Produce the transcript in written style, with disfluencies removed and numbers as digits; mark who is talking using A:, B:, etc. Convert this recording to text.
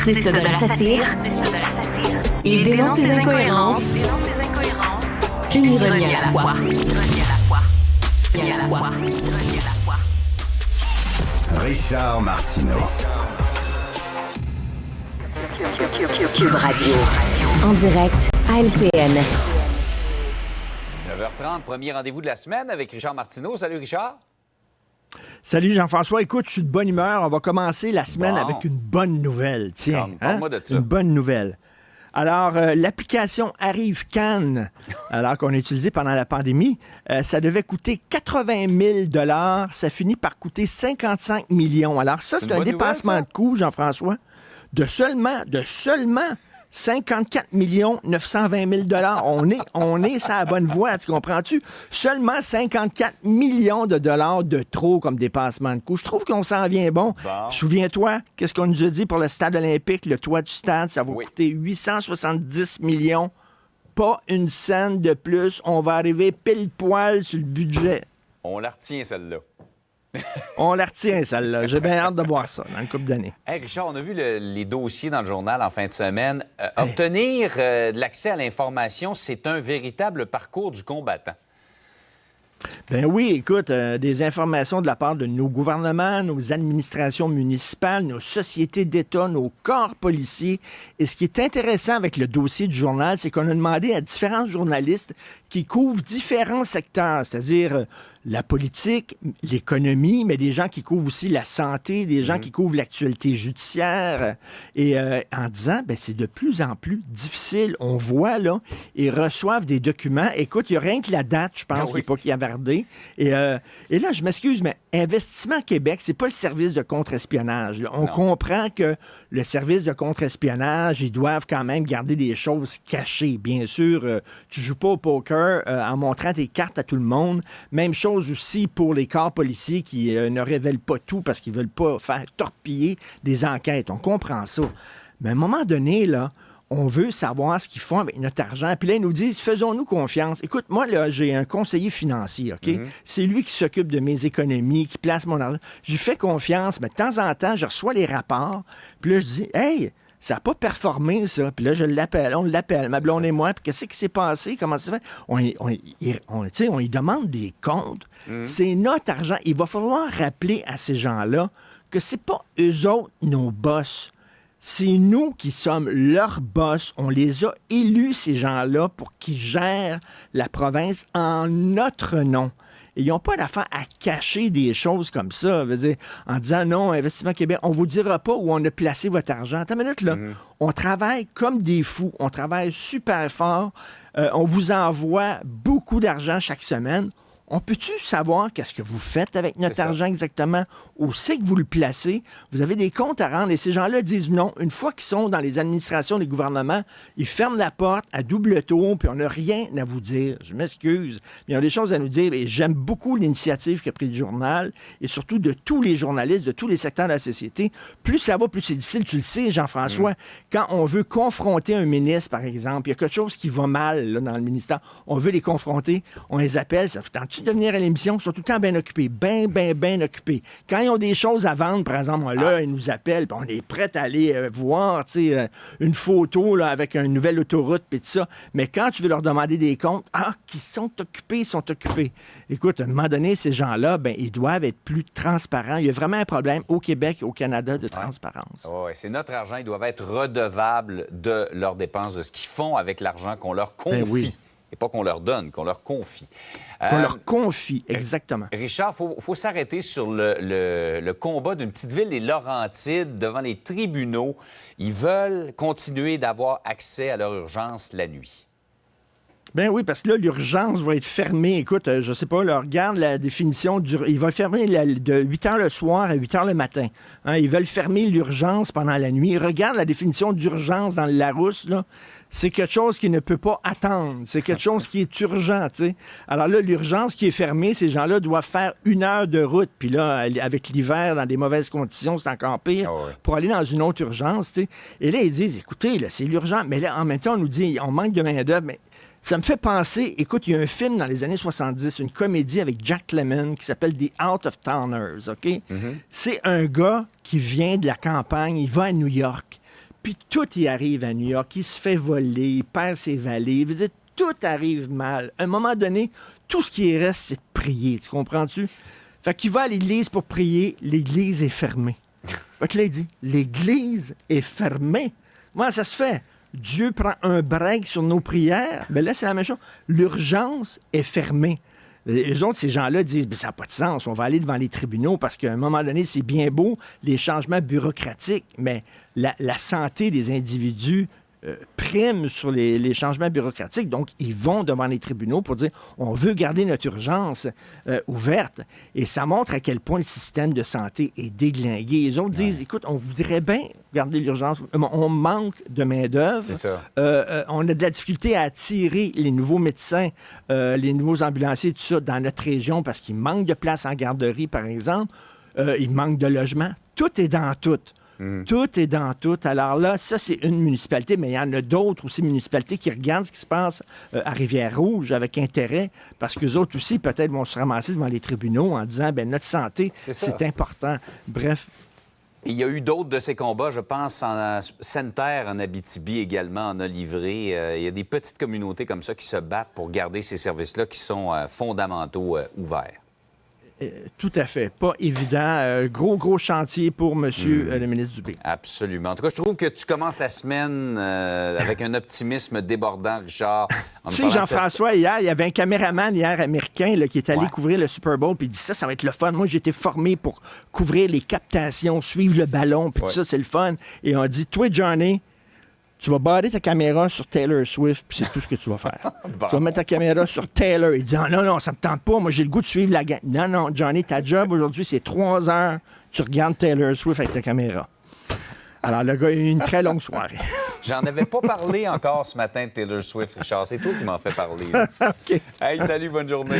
A: artiste de la satire. Il dénonce les incohérences et l'ironie à la fois.
B: Richard Martineau.
A: Cube Radio. En direct à LCN.
C: 9h30, premier rendez-vous de la semaine avec Richard Martineau. Salut Richard.
D: Salut Jean-François. Écoute, je suis de bonne humeur. On va commencer la semaine avec une bonne nouvelle. Tiens,
C: parle-moi de ça.
D: Une bonne nouvelle. Alors, l'application Arrive Cannes, alors qu'on a utilisé pendant la pandémie, ça devait coûter 80 000 $. Ça finit par coûter 55 millions. Alors ça, c'est un dépassement de coût, Jean-François, de seulement 54 920 000 $. On est sur la bonne voie, tu comprends-tu? Seulement 54 millions de dollars de trop comme dépassement de coût. Je trouve qu'on s'en vient bon. Souviens-toi, qu'est-ce qu'on nous a dit pour le stade olympique? Le toit du stade, ça va coûter 870 millions. Pas une scène de plus. On va arriver pile poil sur le budget.
C: On la retient, celle-là.
D: On la retient, celle-là. J'ai bien hâte de voir ça dans une couple d'années.
C: Hey Richard, on a vu les dossiers dans le journal en fin de semaine. Obtenir de l'accès à l'information, c'est un véritable parcours du combattant.
D: Ben oui, écoute, des informations de la part de nos gouvernements, nos administrations municipales, nos sociétés d'État, nos corps policiers. Et ce qui est intéressant avec le dossier du journal, c'est qu'on a demandé à différents journalistes qui couvrent différents secteurs, c'est-à-dire la politique, l'économie, mais des gens qui couvrent aussi la santé, des gens qui couvrent l'actualité judiciaire. Et en disant, ben c'est de plus en plus difficile. On voit, là, ils reçoivent des documents. Écoute, il n'y a rien que la date, je pense, qui n'est pas kiavardée. Et là, je m'excuse, mais Investissement Québec, c'est pas le service de contre-espionnage. Là. On comprend que le service de contre-espionnage, ils doivent quand même garder des choses cachées. Bien sûr, tu joues pas au poker en montrant tes cartes à tout le monde. Même chose aussi pour les corps policiers qui ne révèlent pas tout parce qu'ils veulent pas faire torpiller des enquêtes. On comprend ça. Mais à un moment donné, là, on veut savoir ce qu'ils font avec notre argent. Puis là, ils nous disent, faisons-nous confiance. Écoute, moi, là, j'ai un conseiller financier, OK? C'est lui qui s'occupe de mes économies, qui place mon argent. Je lui fais confiance, mais de temps en temps, je reçois les rapports. Puis là, je dis, hey, ça n'a pas performé, ça. Puis là, je l'appelle, on l'appelle, ma blonde et moi. Puis qu'est-ce qui s'est passé? Comment ça fait? On y demande des comptes. C'est notre argent. Il va falloir rappeler à ces gens-là que c'est pas eux autres, nos boss. C'est nous qui sommes leurs boss. On les a élus, ces gens-là, pour qu'ils gèrent la province en notre nom. Et ils n'ont pas d'affaire à cacher des choses comme ça. Veut dire, en disant, non, Investissement Québec, on ne vous dira pas où on a placé votre argent. Attends une minute, là. On travaille comme des fous. On travaille super fort. On vous envoie beaucoup d'argent chaque semaine. On peut-tu savoir qu'est-ce que vous faites avec notre argent exactement? Où c'est que vous le placez? Vous avez des comptes à rendre et ces gens-là disent non. Une fois qu'ils sont dans les administrations des gouvernements, ils ferment la porte à double tour puis on n'a rien à vous dire. Je m'excuse, mais ils ont des choses à nous dire et j'aime beaucoup l'initiative qu'a pris le journal et surtout de tous les journalistes, de tous les secteurs de la société. Plus ça va, plus c'est difficile. Tu le sais, Jean-François, quand on veut confronter un ministre, par exemple, il y a quelque chose qui va mal là, dans le ministère, on veut les confronter, on les appelle, ça fait de venir à l'émission, ils sont tout le temps bien occupés, bien occupés. Quand ils ont des choses à vendre, par exemple, là, ils nous appellent, puis on est prêt à aller voir une photo là, avec une nouvelle autoroute, puis tout ça. Mais quand tu veux leur demander des comptes, qu'ils sont occupés, ils sont occupés. Écoute, à un moment donné, ces gens-là, ils doivent être plus transparents. Il y a vraiment un problème au Québec, au Canada, de transparence.
C: Oui, c'est notre argent. Ils doivent être redevables de leurs dépenses, de ce qu'ils font avec l'argent qu'on leur confie. Et pas qu'on leur donne, qu'on leur confie.
D: Qu'on leur confie, exactement.
C: Richard, il faut s'arrêter sur le combat d'une petite ville, les Laurentides, devant les tribunaux. Ils veulent continuer d'avoir accès à leur urgence la nuit.
D: Ben oui, parce que là, l'urgence va être fermée. Écoute, je sais pas, là, regarde la définition. Il va fermer de 8 h le soir à 8 h le matin. Hein, ils veulent fermer l'urgence pendant la nuit. Regarde la définition d'urgence dans le Larousse, là. C'est quelque chose qui ne peut pas attendre. C'est quelque chose qui est urgent, tu sais. Alors là, l'urgence qui est fermée, ces gens-là doivent faire 1 heure de route. Puis là, avec l'hiver, dans des mauvaises conditions, c'est encore pire. Pour aller dans une autre urgence, tu sais. Et là, ils disent, écoutez, là, c'est l'urgent. Mais là, en même temps, on nous dit, on manque de main-d'œuvre. Mais ça me fait penser, écoute, il y a un film dans les années 70, une comédie avec Jack Lemmon qui s'appelle The Out of Towners, OK? C'est un gars qui vient de la campagne, il va à New York. Puis tout y arrive à New York. Il se fait voler, il perd ses valets. Il veut dire, tout arrive mal. À un moment donné, tout ce qui reste, c'est de prier. Tu comprends-tu? Fait qu'il va à l'église pour prier. L'église est fermée. Fait que là, il dit, l'église est fermée. Comment ça se fait? Dieu prend un break sur nos prières. Mais là, c'est la même chose. L'urgence est fermée. Les autres, ces gens-là disent, ça n'a pas de sens, on va aller devant les tribunaux parce qu'à un moment donné, c'est bien beau, les changements bureaucratiques, mais la santé des individus prime sur les changements bureaucratiques. Donc, ils vont devant les tribunaux pour dire, on veut garder notre urgence ouverte. Et ça montre à quel point le système de santé est déglingué. Les autres disent, écoute, on voudrait bien garder l'urgence, on manque de main-d'œuvre.
C: C'est ça.
D: On a de la difficulté à attirer les nouveaux médecins, les nouveaux ambulanciers, tout ça, dans notre région parce qu'il manque de place en garderie, par exemple. Il manque de logement. Tout est dans tout. Tout est dans tout. Alors là, ça, c'est une municipalité, mais il y en a d'autres aussi, municipalités, qui regardent ce qui se passe à Rivière-Rouge avec intérêt, parce qu'eux autres aussi, peut-être, vont se ramasser devant les tribunaux en disant, notre santé, c'est important. Bref.
C: Il y a eu d'autres de ces combats, je pense, en Sainte-Terre, en Abitibi également, en a livré. Il y a des petites communautés comme ça qui se battent pour garder ces services-là qui sont fondamentaux ouverts.
D: Tout à fait. Pas évident. Gros chantier pour monsieur le ministre Dubé.
C: Absolument. En tout cas, je trouve que tu commences la semaine avec un optimisme débordant, Richard.
D: Tu sais, Jean-François, hier, il y avait un caméraman hier américain là, qui est allé couvrir le Super Bowl, puis il dit ça va être le fun. Moi, j'ai été formé pour couvrir les captations, suivre le ballon, puis tout ça, c'est le fun. Et on dit, toi, Johnny, tu vas barrer ta caméra sur Taylor Swift, puis c'est tout ce que tu vas faire.
C: Bon.
D: Tu vas mettre ta caméra sur Taylor. Il dit, non, ça me tente pas. Moi, j'ai le goût de suivre la gang. Non, Johnny, ta job aujourd'hui, c'est 3 heures. Tu regardes Taylor Swift avec ta caméra. Alors, le gars a eu une très longue soirée.
C: J'en avais pas parlé encore ce matin de Taylor Swift, Richard. C'est toi qui m'en fais parler.
D: OK.
C: Hey, salut, bonne journée.